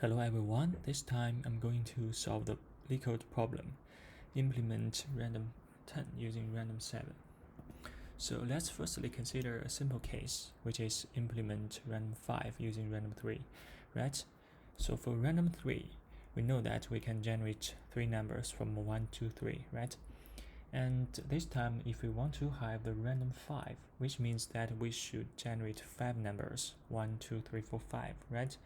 Hello everyone, this time I'm going to solve the LeetCode problem. Implement Random10 using Random7. So let's firstly consider a simple case, which is implement Random5 using Random3, right? So for Random3, we know that we can generate 3 numbers from 1 to 3, right? And this time, if we want to have the random 5, which means that we should generate 5 numbers, 1, 2, 3, 4, 5, right?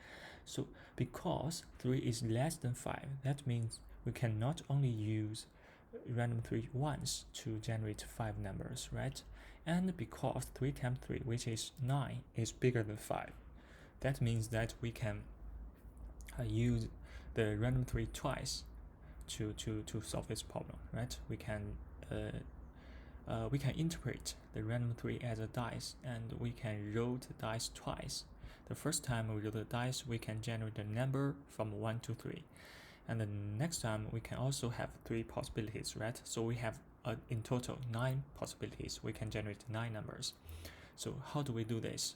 So because 3 is less than 5, that means we can not only use random 3 once to generate 5 numbers, right? And because 3 times 3, which is 9, is bigger than 5, that means that we can use the random 3 twice to solve this problem, right? We can interpret the random 3 as a dice, and we can roll the dice twice. The first time we roll the dice, we can generate a number from 1 to 3. And the next time, we can also have 3 possibilities, right? So we have in total 9 possibilities. We can generate 9 numbers. So how do we do this?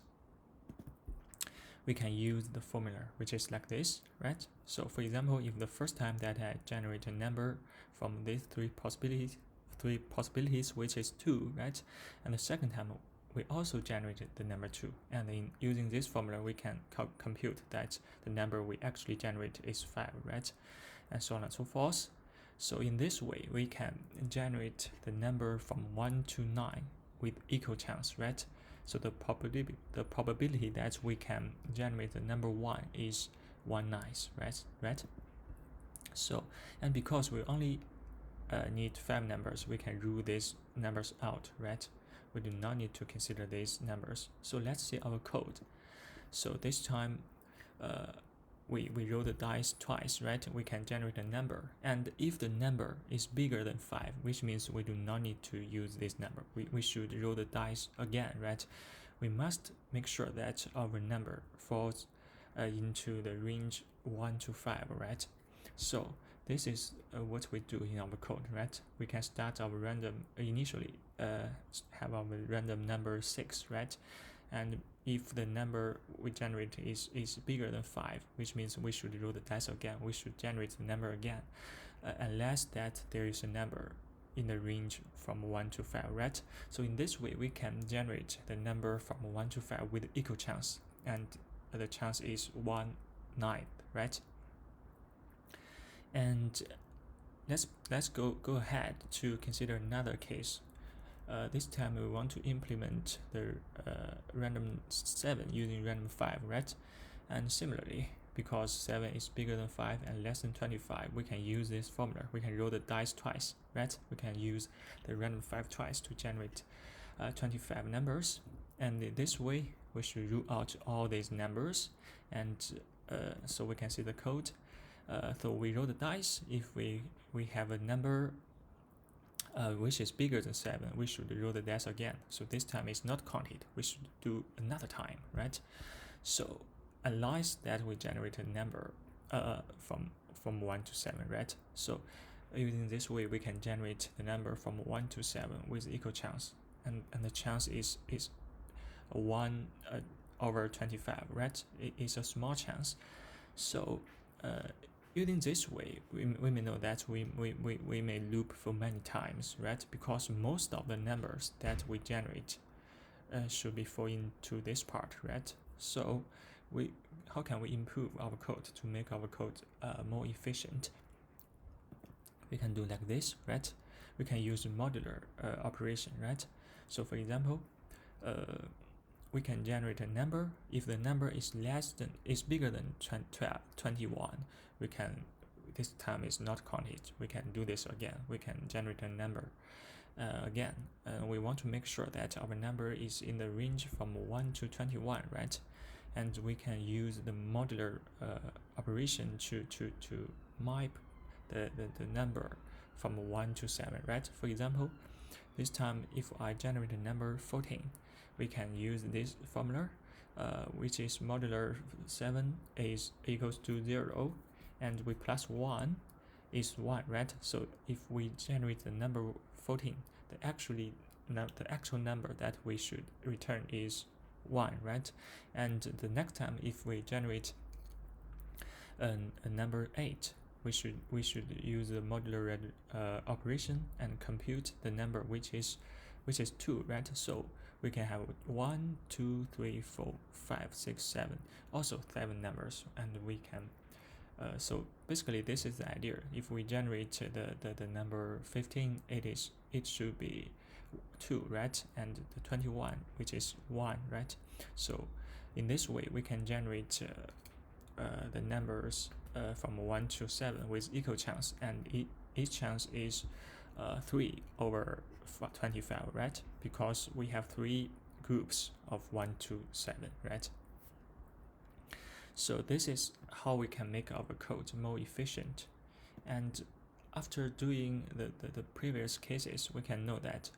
We can use the formula, which is like this, right? So for example, if the first time that I generate a number from these 3 possibilities, which is 2, right? And the second time we also generated the number 2, and in using this formula we can compute that the number we actually generate is 5, right? And so on and so forth. So in this way we can generate the number from 1 to 9 with equal chance, right? So the probability that we can generate the number 1 is 1/9, right? So, and because we only need 5 numbers, we can rule these numbers out, right? We do not need to consider these numbers. So let's see our code. So this time we roll the dice twice, right? We can generate a number, and if the number is bigger than 5, which means we do not need to use this number, we should roll the dice again, right? We must make sure that our number falls into the range 1 to 5, right? So this is what we do in our code, right? We can start our random initially, have our random number 6, right? And if the number we generate is bigger than 5, which means we should roll the dice again. We should generate the number again, unless that there is a number in the range from 1 to 5, right? So in this way, we can generate the number from 1 to 5 with equal chance, and the chance is 1/9, right? And let's go ahead to consider another case. This time we want to implement the Random7 using Random5, right? And similarly, because 7 is bigger than 5 and less than 25, we can use this formula. We can roll the dice twice, right? We can use the Random5 twice to generate 25 numbers. And in this way, we should rule out all these numbers. And so we can see the code. So we roll the dice. If we have a number which is bigger than 7, we should roll the dice again. So this time it's not counted. We should do another time, right? So unless that we generate a number from 1 to 7, right? So using this way, we can generate the number from 1 to 7 with equal chance, and the chance is 1 over 25, right? It is a small chance. So using this way, we may know that we may loop for many times, right? Because most of the numbers that we generate should be fall into this part, right? So how can we improve our code to make our code more efficient? We can do like this, right? We can use modular operation, right? So for example, we can generate a number. If the number is bigger than 21, we can, this time is not counted. We can do this again. We can generate a number again. We want to make sure that our number is in the range from 1 to 21, right? And we can use the modular operation to map the number from 1 to 7, right? For example, this time if I generate a number 14, we can use this formula, which is modular 7 is equals to 0, and we plus 1 is 1, right? So if we generate the number 14, the actual number that we should return is 1, right? And the next time if we generate a number 8, we should use the modular operation and compute the number which is 2, right? So we can have 1, 2, 3, 4, 5, 6, 7, also 7 numbers, and we can so basically this is the idea. If we generate the number 15, it should be 2, right? And the 21, which is 1, right? So in this way we can generate the numbers from 1 to 7 with equal chance, and each chance is 3 over 25, right? Because we have 3 groups of 1 to 7, right? So this is how we can make our code more efficient. And after doing the previous cases, we can know that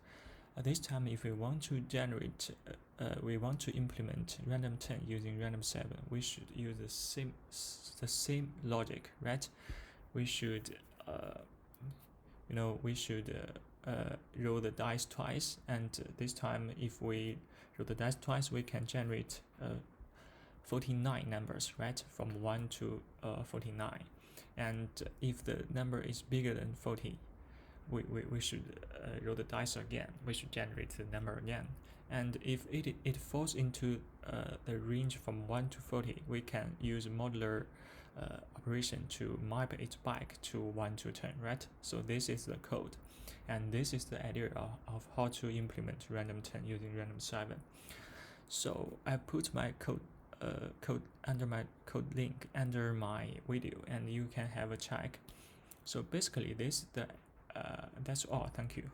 this time if we want to generate, we want to implement Random10 using Random7, we should use the same logic, right? We should roll the dice twice, and this time if we roll the dice twice, we can generate 49 numbers, right? From 1 to 49. And if the number is bigger than 40, we should roll the dice again. We should generate the number again. And if it falls into the range from 1 to 40, we can use modular operation to map it back to 1 to 10, right? So this is the code. And this is the idea of how to implement Random10 using Random7. So I put my code under my code link under my video, and you can have a check. So basically that's all. Thank you.